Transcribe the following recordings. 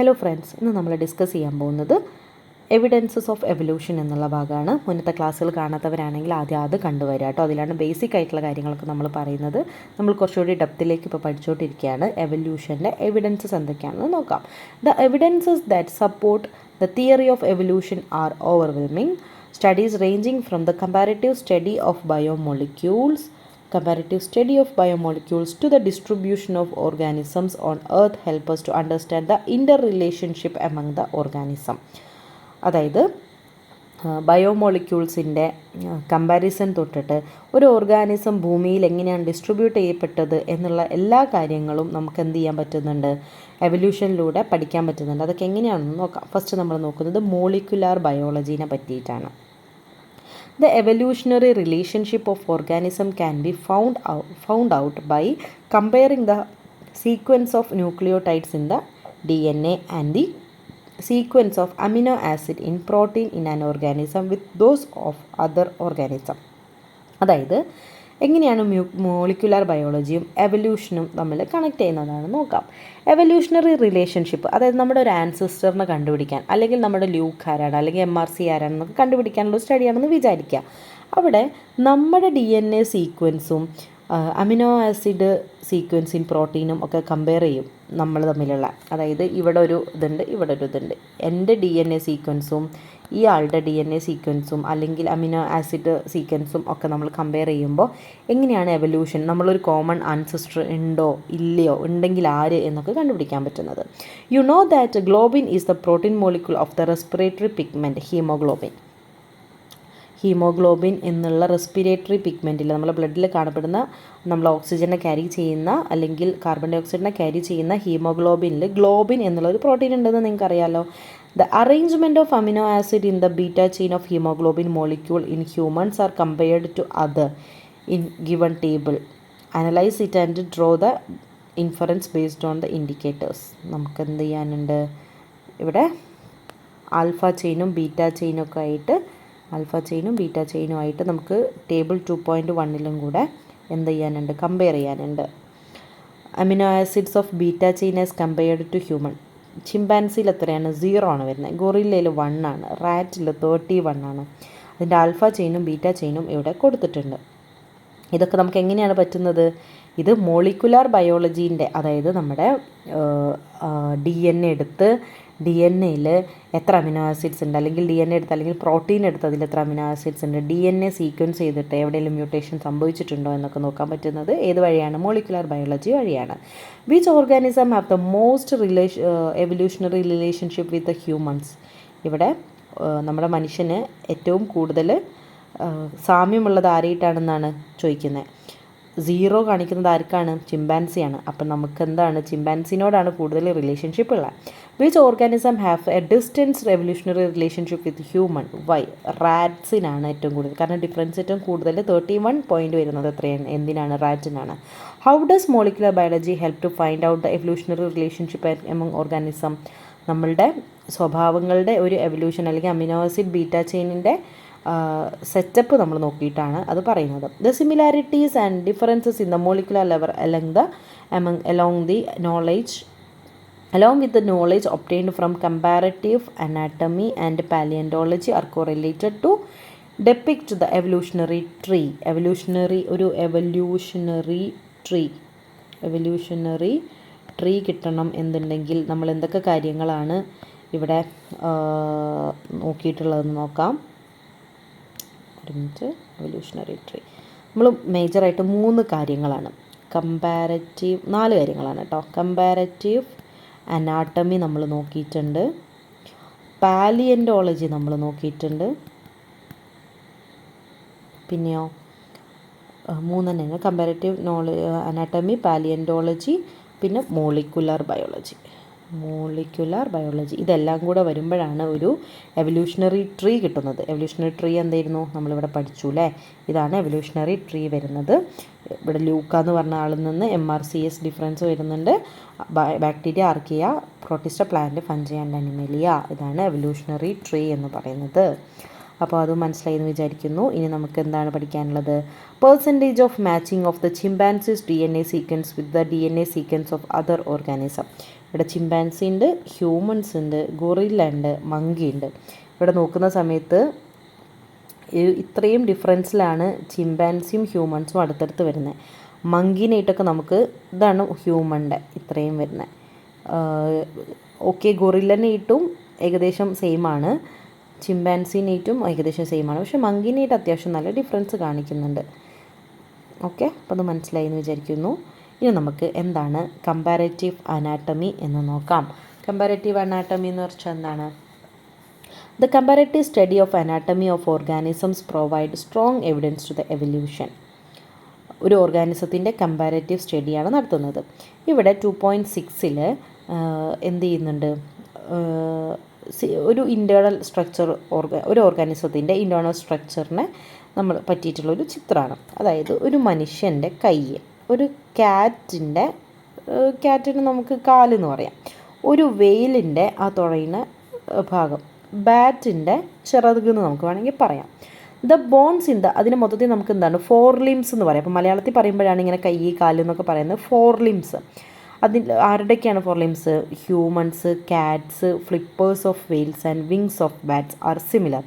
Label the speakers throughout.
Speaker 1: Hello friends, ഇന്ന് നമ്മൾ discuss ചെയ്യാൻ പോകുന്നത് എവിഡൻസസ് ഓഫ് എവല്യൂഷൻ എന്നുള്ള ഭാഗമാണ്. മുന്നത്തെ ക്ലാസ്സുകൾ കാണാത്തവരാണെങ്കിൽ ആദ്യം അത് കണ്ടുവരിക കേട്ടോ. അതിലാണ് ബേസിക് ആയിട്ടുള്ള കാര്യങ്ങളൊക്കെ നമ്മൾ പറയുന്നത്. നമ്മൾ കുറച്ചുകൂടി ഡെപ്തിലേക്ക് ഇപ്പോൾ പഠിച്ചുകൊണ്ടിരിക്കുകയാണ്. എവല്യൂഷൻ്റെ എവിഡൻസസ് എന്തൊക്കെയാണെന്ന് നോക്കാം. The evidences that support the theory of evolution are overwhelming. Studies ranging from the comparative study of biomolecules to the distribution of organisms on earth help us to understand the interrelationship among the organism. അതായത് ബയോമോളിക്യൂൾസിൻ്റെ comparison തൊട്ടിട്ട് ഒരു organism ഭൂമിയിൽ എങ്ങനെയാണ് distribute ചെയ്യപ്പെട്ടത് എന്നുള്ള എല്ലാ കാര്യങ്ങളും നമുക്ക് എന്ത് ചെയ്യാൻ പറ്റുന്നുണ്ട്, എവല്യൂഷനിലൂടെ പഠിക്കാൻ പറ്റുന്നുണ്ട്. അതൊക്കെ എങ്ങനെയാണെന്ന് നോക്കാം. ഫസ്റ്റ് നമ്മൾ നോക്കുന്നത് മോളിക്കുലാർ ബയോളജീനെ പറ്റിയിട്ടാണ്. The evolutionary relationship of organism can be found out by comparing the sequence of nucleotides in the DNA and the sequence of amino acid in protein in an organism with those of other organism. അതായത് എങ്ങനെയാണ് molecular ബയോളജിയും എവല്യൂഷനും തമ്മിൽ connect ചെയ്യുന്നതാണ് നോക്കാം. Evolutionary relationship, അതായത് നമ്മുടെ ഒരു ആൻസിസ്റ്ററിനെ കണ്ടുപിടിക്കാൻ, അല്ലെങ്കിൽ നമ്മുടെ ലൂക്ക് ആരാണ്, അല്ലെങ്കിൽ MRC ആരാണെന്നൊക്കെ കണ്ടുപിടിക്കാനുള്ള സ്റ്റഡിയാണെന്ന് വിചാരിക്കുക. അവിടെ നമ്മുടെ DNA സീക്വൻസും അമിനോ ആസിഡ് സീക്വൻസ് ഇൻ പ്രോട്ടീനും ഒക്കെ കമ്പയർ ചെയ്യും നമ്മൾ തമ്മിലുള്ള. അതായത് ഇവിടെ ഒരു ഇതുണ്ട്, ഇവിടെ ഒരു ഇതുണ്ട്. എൻ്റെ DNA സീക്വൻസും ഈ ആളുടെ DNA സീക്വൻസും അല്ലെങ്കിൽ അമിനോ ആസിഡ് സീക്വൻസും ഒക്കെ നമ്മൾ കമ്പയർ ചെയ്യുമ്പോൾ എങ്ങനെയാണ് എവല്യൂഷൻ, നമ്മളൊരു കോമൺ ആൻസിസ്റ്റർ ഉണ്ടോ ഇല്ലയോ, ഉണ്ടെങ്കിൽ ആര് എന്നൊക്കെ കണ്ടുപിടിക്കാൻ പറ്റുന്നത്. You know that globin is the protein molecule of the respiratory pigment haemoglobin എന്നുള്ള റെസ്പിറേറ്ററി പിഗ്മെൻറ്റിൽ നമ്മുടെ ബ്ലഡിൽ കാണപ്പെടുന്ന, നമ്മൾ ഓക്സിജനെ ക്യാരി ചെയ്യുന്ന അല്ലെങ്കിൽ കാർബൺ ഡൈ ഓക്സൈഡിനെ ക്യാരി ചെയ്യുന്ന ഹീമോഗ്ലോബിനിൽ ഗ്ലോബിൻ എന്നുള്ളൊരു പ്രോട്ടീൻ ഉണ്ടെന്ന് നിങ്ങൾക്കറിയാമല്ലോ. The arrangement of amino acid in the beta chain of hemoglobin molecule in humans are compared to other in given table. Analyze it and draw the inference based on the indicators. നമുക്ക് എന്ത് ചെയ്യാനുണ്ട്, ഇവിടെ alpha ചെയിനും beta ചെയിനും ആയിട്ട് നമുക്ക് table 2.1 കൂടെ എന്ത് ചെയ്യാനുണ്ട്, compare ചെയ്യാനുണ്ട്. Amino acids of beta chain as compared to human. ചിമ്പാൻസിയിൽ എത്രയാണ്, 0 ആണ് വരുന്നത്. ഗൊറില്ലയിൽ 1 ആണ്. റാറ്റിൽ 31 ആണ്. അതിൻ്റെ ആൽഫ ചെയിനും ബീറ്റ ചെയിനും ഇവിടെ കൊടുത്തിട്ടുണ്ട്. ഇതൊക്കെ നമുക്ക് എങ്ങനെയാണ് പറ്റുന്നത്, ഇത് മോളിക്കുലാർ ബയോളജീൻ്റെ, അതായത് നമ്മുടെ DNA എടുത്ത് DNA എത്ര അമിനോ ആസിഡ്സ് ഉണ്ട്, അല്ലെങ്കിൽ DNA എടുത്ത് അല്ലെങ്കിൽ പ്രോട്ടീൻ എടുത്ത് അതിൽ എത്ര അമിനോ ആസിഡ്സ് ഉണ്ട്, DNA സീക്വൻസ് ചെയ്തിട്ട് എവിടെയെങ്കിലും മ്യൂട്ടേഷൻ സംഭവിച്ചിട്ടുണ്ടോ എന്നൊക്കെ നോക്കാൻ പറ്റുന്നത് ഏത് വഴിയാണ്, മോളിക്കുലാർ ബയോളജി വഴിയാണ്. Which organism have the most evolutionary relationship with the humans. ഇവിടെ നമ്മുടെ മനുഷ്യന് ഏറ്റവും കൂടുതൽ സാമ്യമുള്ളത് ആരായിട്ടാണെന്നാണ് ചോദിക്കുന്നത്. 0 കാണിക്കുന്നത് ആർക്കാണ്, ചിമ്പാൻസിയാണ്. അപ്പം നമുക്ക് എന്താണ്, ചിമ്പാൻസിനോടാണ് കൂടുതൽ റിലേഷൻഷിപ്പ് ഉള്ളത്. Which organism have a distance revolutionary relationship with human. Why, റാറ്റ്സിനാണ് ഏറ്റവും കൂടുതൽ. കാരണം ഡിഫറൻസ് ഏറ്റവും കൂടുതൽ 31 പോയിൻ്റ് വരുന്നത് എത്രയാണ്, എന്തിനാണ്, റാറ്റിനാണ്. How does molecular biology help to find out the evolutionary relationship among organism. നമ്മളുടെ സ്വഭാവങ്ങളുടെ ഒരു എവല്യൂഷൻ അല്ലെങ്കിൽ അമിനോ ആസിഡ് ബീറ്റ ചെയിനിൻ്റെ സെറ്റപ്പ് നമ്മൾ നോക്കിയിട്ടാണ് അത് പറയുന്നത്. The similarities and differences in the molecular level along with the knowledge obtained from comparative anatomy and paleontology are correlated to depict the evolutionary tree. evolutionary tree കിട്ടണം എന്നുണ്ടെങ്കിൽ നമ്മൾ എന്തൊക്കെ കാര്യങ്ങളാണ് ഇവിടെ നോക്കിയിട്ടുള്ളതെന്ന് നോക്കാം. എവല്യൂഷണറി ട്രീ നമ്മൾ മേജറായിട്ട് 3 കാര്യങ്ങളാണ്, 4 കാര്യങ്ങളാണ് കേട്ടോ. കമ്പാരറ്റീവ് അനാട്ടമി നമ്മൾ നോക്കിയിട്ടുണ്ട്, പാലിയൻറ്റോളജി നമ്മൾ നോക്കിയിട്ടുണ്ട്, പിന്നെയോ 3 തന്നെയാണ്, കമ്പാരറ്റീവ് അനാട്ടമി, പാലിയൻറ്റോളജി, പിന്നെ മോളിക്കുലാർ ബയോളജി. ഇതെല്ലാം കൂടെ വരുമ്പോഴാണ് ഒരു എവല്യൂഷണറി ട്രീ കിട്ടുന്നത്. എവല്യൂഷണറി ട്രീ എന്തായിരുന്നു, നമ്മളിവിടെ പഠിച്ചു അല്ലേ. ഇതാണ് എവല്യൂഷണറി ട്രീ വരുന്നത്. ഇവിടെ ലൂക്ക എന്ന് പറഞ്ഞ ആളിൽ നിന്ന് MRCS ഡിഫറൻസ് വരുന്നുണ്ട്. Bacteria, archaea, protista, plant, fungi and animalia. ഇതാണ് എവല്യൂഷണറി ട്രീ എന്ന് പറയുന്നത്. അപ്പോൾ അത് മനസ്സിലായി എന്ന് വിചാരിക്കുന്നു. ഇനി നമുക്ക് എന്താണ് പഠിക്കാനുള്ളത്, percentage of matching of the chimpanzees DNA sequence with the DNA sequence of other organism. ഇവിടെ ചിമ്പാൻസി ഉണ്ട്, ഹ്യൂമൻസ് ഉണ്ട്, ഗൊറില്ല ഉണ്ട്, മങ്കി ഉണ്ട്. ഇവിടെ നോക്കുന്ന സമയത്ത് ഇത്രയും ഡിഫറൻസിലാണ് ചിമ്പാൻസിയും ഹ്യൂമൻസും അടുത്തടുത്ത് വരുന്നത്. മങ്കീനായിട്ടൊക്കെ നമുക്ക് ഇതാണ് ഹ്യൂമൻ്റെ ഇത്രയും വരുന്നത്. ഓക്കെ, ഗൊറില്ലനായിട്ടും ഏകദേശം സെയിം ആണ്, ചിമ്പാൻസിനായിട്ടും ഏകദേശം സെയിം ആണ്. പക്ഷേ മങ്കീനായിട്ട് അത്യാവശ്യം നല്ല ഡിഫറൻസ് കാണിക്കുന്നുണ്ട്. ഓക്കെ, അപ്പോൾ അത് മനസ്സിലായി എന്ന് വിചാരിക്കുന്നു. ഇനി നമുക്ക് എന്താണ് കമ്പാരറ്റീവ് അനാട്ടമി എന്ന് നോക്കാം. കമ്പാരറ്റീവ് അനാട്ടമി എന്ന് വെച്ചാൽ എന്താണ്? The comparative study of anatomy of organisms provide strong evidence to the evolution. ഒരു ഓർഗാനിസത്തിൻ്റെ കമ്പാരറ്റീവ് സ്റ്റഡിയാണ് നടത്തുന്നത്. ഇവിടെ 2.6 എന്ത് ചെയ്യുന്നുണ്ട്? ഒരു ഇൻറ്റേർണൽ സ്ട്രക്ചർ ഒരു ഓർഗാനിസത്തിൻ്റെ ഇൻറ്റേർണൽ സ്ട്രക്ചറിനെ നമ്മൾ പറ്റിയിട്ടുള്ളൊരു ചിത്രമാണ്. അതായത് ഒരു മനുഷ്യൻ്റെ കൈ, ഒരു ക്യാറ്റിന് നമുക്ക് കാലെന്ന് പറയാം, ഒരു വെയിലിൻ്റെ ആ തുഴയുന്ന ഭാഗം, ബാറ്റിൻ്റെ ചിറക് എന്ന് നമുക്ക് വേണമെങ്കിൽ പറയാം. ദ ബോൺസ് അതിന് മൊത്തത്തിൽ നമുക്ക് എന്താണ് 4 ലിംസ് എന്ന് പറയാം. അപ്പോൾ മലയാളത്തിൽ പറയുമ്പോഴാണ് ഇങ്ങനെ കൈ കാല് എന്നൊക്കെ പറയുന്നത്. 4 ലിംസ്. അതിൽ ആരുടെയൊക്കെയാണ് 4 limbs? Humans, cats, flippers of whales and wings of bats are similar,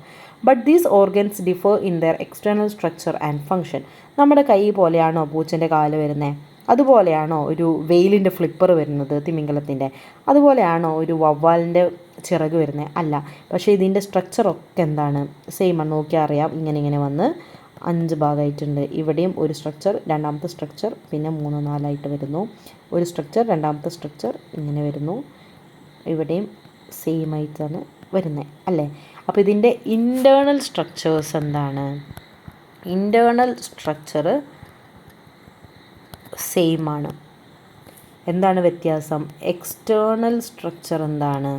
Speaker 1: but these organs differ in their external structure and function. നമ്മുടെ കൈ പോലെയാണോ പൂച്ചൻ്റെ കാല് വരുന്നത്? അതുപോലെയാണോ ഒരു വെയിലിൻ്റെ ഫ്ലിപ്പർ വരുന്നത് തിമിംഗലത്തിൻ്റെ? അതുപോലെയാണോ ഒരു വവ്വാലിൻ്റെ ചിറക് വരുന്നത്? അല്ല. പക്ഷേ ഇതിൻ്റെ സ്ട്രക്ചറൊക്കെ എന്താണ്? സെയിം ആണ്. നോക്കിയാൽ അറിയാം. ഇങ്ങനെ വന്ന് 5 ഭാഗമായിട്ടുണ്ട്. ഇവിടെയും ഒരു സ്ട്രക്ചർ, രണ്ടാമത്തെ സ്ട്രക്ചർ, പിന്നെ 3, 4 വരുന്നു. ഒരു സ്ട്രക്ചർ, രണ്ടാമത്തെ സ്ട്രക്ചർ ഇങ്ങനെ വരുന്നു. ഇവിടെയും സെയിം ആയിട്ടാണ് വരുന്നത് അല്ലേ? അപ്പോൾ ഇതിൻ്റെ ഇൻറ്റേർണൽ സ്ട്രക്ചേഴ്സ് എന്താണ്? ഇൻറ്റേർണൽ സ്ട്രക്ചർ സെയിം ആണ്. എന്താണ് വ്യത്യാസം? എക്സ്റ്റേർണൽ സ്ട്രക്ചർ എന്താണ്?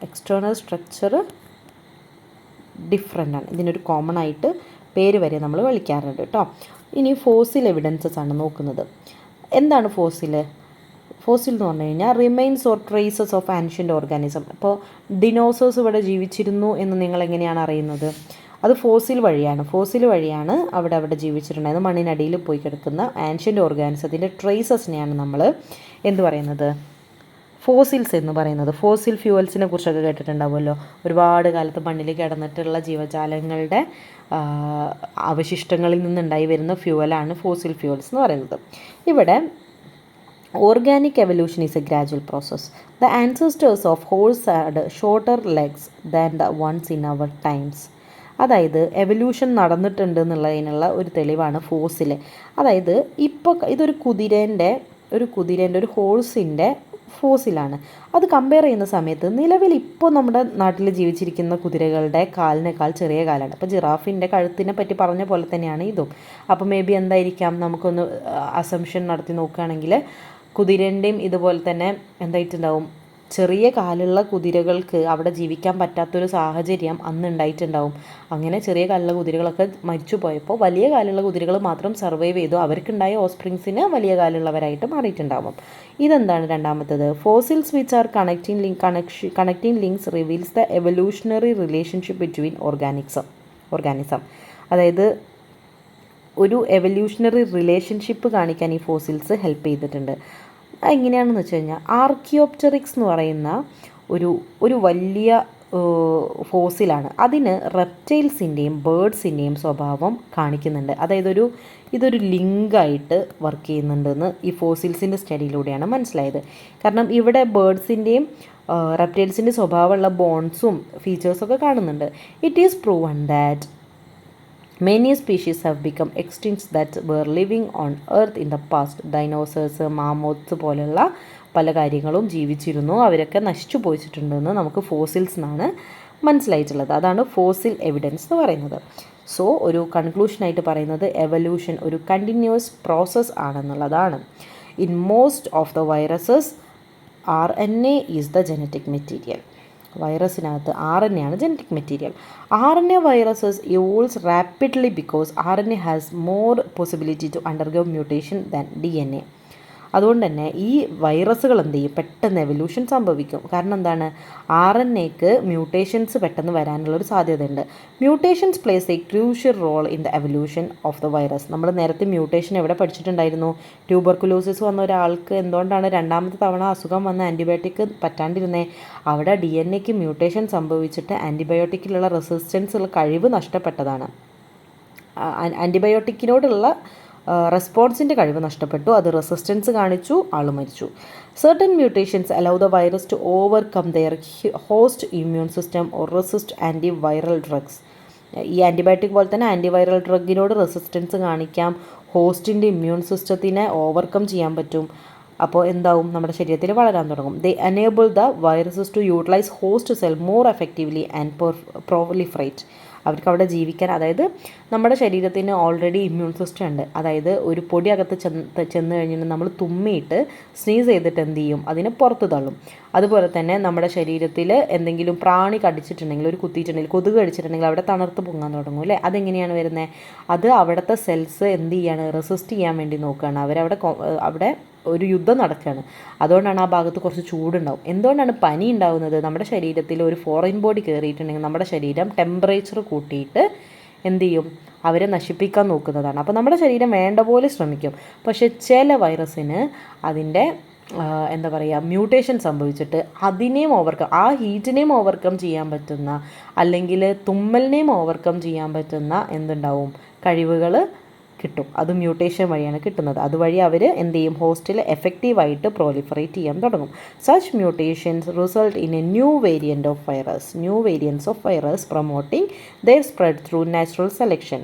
Speaker 1: എക്സ്റ്റേർണൽ സ്ട്രക്ചർ ഡിഫറെൻ്റ് ആണ്. ഇതിനൊരു കോമൺ ആയിട്ട് പേര് വരെ നമ്മൾ വിളിക്കാറുണ്ട് കേട്ടോ. ഇനി ഫോസിൽ എവിഡൻസസ് ആണ് നോക്കുന്നത്. എന്താണ് ഫോസിൽ? ഫോസിൽ എന്ന് പറഞ്ഞു കഴിഞ്ഞാൽ remains or traces of ancient organism. അപ്പോൾ ഡിനോസേഴ്സ് ഇവിടെ ജീവിച്ചിരുന്നു എന്ന് നിങ്ങൾ എങ്ങനെയാണ് അറിയുന്നത്? അത് ഫോസിൽ വഴിയാണ് അവിടെ ജീവിച്ചിട്ടുണ്ടായത്. മണ്ണിനടിയിൽ പോയി കിടക്കുന്ന ആൻഷ്യൻ്റ് ഓർഗാനിസത്തിൻ്റെ ട്രേസസിനെയാണ് നമ്മൾ എന്ത് പറയുന്നത്? ഫോസിൽസ് എന്ന് പറയുന്നത്. ഫോസിൽ ഫ്യൂവൽസിനെ കുറിച്ചൊക്കെ കേട്ടിട്ടുണ്ടാവുമല്ലോ. ഒരുപാട് കാലത്ത് മണ്ണിൽ കിടന്നിട്ടുള്ള ജീവജാലങ്ങളുടെ അവശിഷ്ടങ്ങളിൽ നിന്നുണ്ടായി വരുന്ന ഫ്യൂവലാണ് ഫോസിൽ ഫ്യൂവൽസ് എന്ന് പറയുന്നത്. ഇവിടെ organic evolution is a gradual process. The ancestors of horse had shorter legs than the ones in our times. അതായത് എവല്യൂഷൻ നടന്നിട്ടുണ്ട് എന്നുള്ളതിനുള്ള ഒരു തെളിവാണ് ഫോസിൽ. അതായത് ഇപ്പോൾ ഇതൊരു കുതിരേൻ്റെ ഒരു ഹോഴ്സിൻ്റെ ഫോസിലാണ്. അത് കമ്പയർ ചെയ്യുന്ന സമയത്ത് നിലവിൽ ഇപ്പോൾ നമ്മുടെ നാട്ടിൽ ജീവിച്ചിരിക്കുന്ന കുതിരകളുടെ കാലിനേക്കാൾ ചെറിയ കാലാണ്. അപ്പോൾ ജിറാഫിൻ്റെ കഴുത്തിനെ പറ്റി പറഞ്ഞ പോലെ തന്നെയാണ് ഇതും. അപ്പോൾ മേ ബി എന്തായിരിക്കാം, നമുക്കൊന്ന് അസംഷൻ നടത്തി നോക്കുകയാണെങ്കിൽ കുതിരേൻ്റെയും ഇതുപോലെ തന്നെ എന്തായിട്ടുണ്ടാവും, ചെറിയ കാലുള്ള കുതിരകൾക്ക് അവിടെ ജീവിക്കാൻ പറ്റാത്തൊരു സാഹചര്യം അന്ന് ഉണ്ടായിട്ടുണ്ടാവും. അങ്ങനെ ചെറിയ കാലുള്ള കുതിരകളൊക്കെ മരിച്ചു പോയപ്പോൾ വലിയ കാലുള്ള കുതിരകൾ മാത്രം സർവൈവ് ചെയ്തു. അവർക്കുണ്ടായ ഓസ്പ്രിങ്സിന് വലിയ കാലുള്ളവരായിട്ട് മാറിയിട്ടുണ്ടാവും. ഇതെന്താണ് രണ്ടാമത്തത്? Fossils which are connecting links reveals the evolutionary relationship between organism. അതായത് ഒരു എവല്യൂഷണറി റിലേഷൻഷിപ്പ് കാണിക്കാൻ ഈ ഫോസിൽസ് ഹെൽപ്പ് ചെയ്തിട്ടുണ്ട്. എങ്ങനെയാണെന്ന് വെച്ച് കഴിഞ്ഞാൽ ആർക്കിയോപ്റ്ററിക്സ് എന്ന് പറയുന്ന ഒരു വലിയ ഫോസിലാണ്. അതിന് റെപ്റ്റൈൽസിൻ്റെയും ബേർഡ്സിൻ്റെയും സ്വഭാവം കാണിക്കുന്നുണ്ട്. അതായത് ഇതൊരു ലിങ്കായിട്ട് വർക്ക് ചെയ്യുന്നുണ്ടെന്ന് ഈ ഫോസിൽസിൻ്റെ സ്റ്റഡിയിലൂടെയാണ് മനസ്സിലായത്. കാരണം ഇവിടെ ബേർഡ്സിൻ്റെയും റെപ്റ്റൈൽസിൻ്റെ സ്വഭാവമുള്ള ബോൺസും ഫീച്ചേഴ്സൊക്കെ കാണുന്നുണ്ട്. It is proven that many species have become extinct that were living on earth in the past. Dinosaurs, mammoths പോലുള്ള പല കാര്യങ്ങളും ജീവിച്ചിരുന്നു, അവരൊക്കെ നശിച്ചു പോയിട്ടുണ്ടെന്ന് നമുക്ക് ഫോസിൽസ് എന്നാണ് മനസ്സിലായിട്ടുള്ളത്. അതാണ് ഫോസിൽ എവിഡൻസ് എന്ന് പറയുന്നത്. സോ ഒരു കൺക്ലൂഷനായിട്ട് പറയുന്നത് എവല്യൂഷൻ ഒരു കണ്ടിന്യൂസ് പ്രോസസ്സ് ആണെന്നുള്ളതാണ്. In most of the viruses RNA is the genetic material. വൈറസിനകത്ത് RNA ആണ് genetic material. RNA viruses evolves rapidly because RNA has more possibility to undergo mutation than DNA. അതുകൊണ്ട് തന്നെ ഈ വൈറസുകൾ എന്ത് ചെയ്യും, പെട്ടെന്ന് എവല്യൂഷൻ സംഭവിക്കും. കാരണം എന്താണ്, RNAക്ക് മ്യൂട്ടേഷൻസ് പെട്ടെന്ന് വരാനുള്ളൊരു സാധ്യതയുണ്ട്. Mutations plays a crucial role in the evolution of the virus. നമ്മൾ നേരത്തെ മ്യൂട്ടേഷൻ എവിടെ പഠിച്ചിട്ടുണ്ടായിരുന്നു? ട്യൂബർക്കുലോസിസ് വന്ന ഒരാൾക്ക് എന്തുകൊണ്ടാണ് രണ്ടാമത്തെ തവണ അസുഖം വന്ന് ആൻറ്റിബയോട്ടിക് പറ്റാണ്ടിരുന്നേ? അവിടെ DNA മ്യൂട്ടേഷൻ സംഭവിച്ചിട്ട് ആൻറ്റിബയോട്ടിക്കിലുള്ള റെസിസ്റ്റൻസ് ഉള്ള കഴിവ് നഷ്ടപ്പെട്ടതാണ്. ആൻറ്റിബയോട്ടിക്കിനോടുള്ള റെസ്പോൺസിൻ്റെ കഴിവ് നഷ്ടപ്പെട്ടു, അത് റെസിസ്റ്റൻസ് കാണിച്ചു, ആൾ മരിച്ചു. Certain mutations allow the virus to overcome their host immune system or resist antiviral drugs. ഈ ആൻറ്റിബയോട്ടിക് പോലെ തന്നെ ആൻറ്റിവൈറൽ ഡ്രഗിനോട് റെസിസ്റ്റൻസ് കാണിക്കാം, ഹോസ്റ്റിൻ്റെ ഇമ്മ്യൂൺ സിസ്റ്റത്തിനെ ഓവർകം ചെയ്യാൻ പറ്റും. അപ്പോൾ എന്താവും, നമ്മുടെ ശരീരത്തിൽ വളരാൻ തുടങ്ങും. They enable the viruses to utilise host cell more effectively and proliferate. അവർക്ക് അവിടെ ജീവിക്കാൻ, അതായത് നമ്മുടെ ശരീരത്തിന് ഓൾറെഡി ഇമ്മ്യൂൺ സിസ്റ്റം ഉണ്ട്. അതായത് ഒരു പൊടി അകത്ത് ചെന്ന് കഴിഞ്ഞിട്ട് നമ്മൾ തുമ്മിയിട്ട് സ്നീസ് ചെയ്തിട്ട് എന്ത് ചെയ്യും, അതിനെ പുറത്ത് തള്ളും. അതുപോലെ തന്നെ നമ്മുടെ ശരീരത്തിൽ എന്തെങ്കിലും പ്രാണി കടിച്ചിട്ടുണ്ടെങ്കിൽ, ഒരു കുത്തിയിട്ടുണ്ടെങ്കിൽ, കൊതുക് കടിച്ചിട്ടുണ്ടെങ്കിൽ അവിടെ തണുത്ത് പൊങ്ങാൻ തുടങ്ങും അല്ലേ? അതെങ്ങനെയാണ് വരുന്നത്? അത് അവിടുത്തെ സെൽസ് എന്ത് ചെയ്യാണ്, റെസിസ്റ്റ് ചെയ്യാൻ വേണ്ടി നോക്കുകയാണ്. അവിടെ ഒരു യുദ്ധം നടക്കുകയാണ്. അതുകൊണ്ടാണ് ആ ഭാഗത്ത് കുറച്ച് ചൂടുണ്ടാവും. എന്തുകൊണ്ടാണ് പനി ഉണ്ടാകുന്നത്? നമ്മുടെ ശരീരത്തിൽ ഒരു ഫോറിൻ ബോഡി കയറിയിട്ടുണ്ടെങ്കിൽ നമ്മുടെ ശരീരം ടെമ്പറേച്ചർ കൂട്ടിയിട്ട് എന്ത് ചെയ്യും, അവരെ നശിപ്പിക്കാൻ നോക്കുന്നതാണ്. അപ്പോൾ നമ്മുടെ ശരീരം വേണ്ട പോലെ ശ്രമിക്കും. പക്ഷേ ചില വൈറസിന് അതിൻ്റെ എന്താ പറയുക, മ്യൂട്ടേഷൻ സംഭവിച്ചിട്ട് അതിനെയും ആ ഹീറ്റിനെയും ഓവർകം ചെയ്യാൻ പറ്റുന്ന, അല്ലെങ്കിൽ തുമ്മലിനെയും ഓവർകം ചെയ്യാൻ പറ്റുന്ന എന്തുണ്ടാവും, കഴിവുകൾ കിട്ടും. അത് മ്യൂട്ടേഷൻ വഴിയാണ് കിട്ടുന്നത്. അതുവഴി അവർ എന്ത് ചെയ്യും, ഹോസ്റ്റിൽ എഫക്റ്റീവായിട്ട് പ്രോലിഫറേറ്റ് ചെയ്യാൻ തുടങ്ങും. Such mutations result in a new variance of virus promoting their spread through natural selection.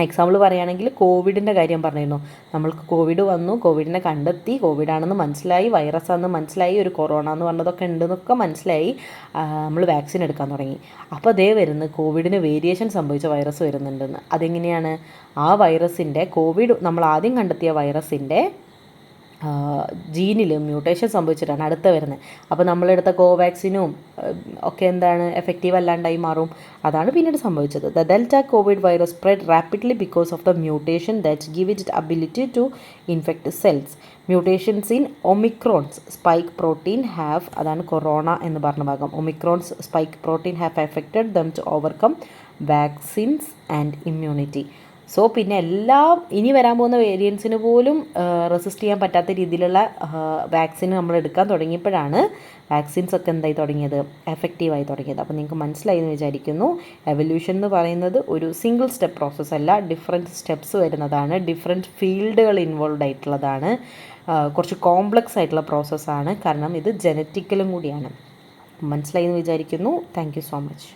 Speaker 1: Example പറയുകയാണെങ്കിൽ കോവിഡിൻ്റെ കാര്യം പറഞ്ഞിരുന്നു. നമ്മൾക്ക് കോവിഡ് വന്നു, കോവിഡിനെ കണ്ടെത്തി, കോവിഡാണെന്ന് മനസ്സിലായി, വൈറസാണെന്ന് മനസ്സിലായി, ഒരു കൊറോണ എന്ന് പറഞ്ഞതൊക്കെ ഉണ്ടെന്നൊക്കെ മനസ്സിലായി, നമ്മൾ വാക്സിൻ എടുക്കാൻ തുടങ്ങി. അപ്പോൾ അതേ വരുന്നു കോവിഡിന് വേരിയേഷൻ സംഭവിച്ച വൈറസ് വരുന്നുണ്ടെന്ന്. അതെങ്ങനെയാണ്? ആ വൈറസിൻ്റെ, കോവിഡ് നമ്മൾ ആദ്യം കണ്ടെത്തിയ വൈറസിൻ്റെ ജീനിൽ മ്യൂട്ടേഷൻ സംഭവിച്ചിട്ടാണ് അടുത്ത വരുന്നത്. അപ്പോൾ നമ്മളെടുത്ത കോവാക്സിനും ഒക്കെ എന്താണ്, എഫക്റ്റീവ് അല്ലാണ്ടായി മാറും. അതാണ് പിന്നീട് സംഭവിച്ചത്. The delta COVID virus spread rapidly because of the mutation that give it ability to infect cells. Mutations in Omicron's spike protein have, അതാണ് കൊറോണ എന്ന് പറഞ്ഞ ഭാഗം, Omicron's spike protein have affected them to overcome vaccines and immunity. So പിന്നെ ഇനി വരാൻ പോകുന്ന വേരിയൻസിന് പോലും resist ചെയ്യാൻ പറ്റാത്ത രീതിയിലുള്ള വാക്സിൻ നമ്മൾ എടുക്കാൻ തുടങ്ങിയപ്പോഴാണ് വാക്സിൻസ് ഒക്കെ എന്തായി തുടങ്ങിയത്, എഫക്റ്റീവായി തുടങ്ങിയത്. അപ്പോൾ നിങ്ങൾക്ക് മനസ്സിലായി എന്ന് വിചാരിക്കുന്നു. എവല്യൂഷൻ എന്ന് പറയുന്നത് ഒരു സിംഗിൾ സ്റ്റെപ്പ് പ്രോസസ്സ് അല്ല, ഡിഫറെൻറ്റ് സ്റ്റെപ്സ് വരുന്നതാണ്, ഡിഫറെൻറ്റ് ഫീൽഡുകൾ ഇൻവോൾവ് ആയിട്ടുള്ളതാണ്, കുറച്ച് കോംപ്ലക്സ് ആയിട്ടുള്ള പ്രോസസ്സാണ്. കാരണം ഇത് ജനറ്റിക്കലും കൂടിയാണ്. മനസ്സിലായി എന്ന് വിചാരിക്കുന്നു. Thank you so much.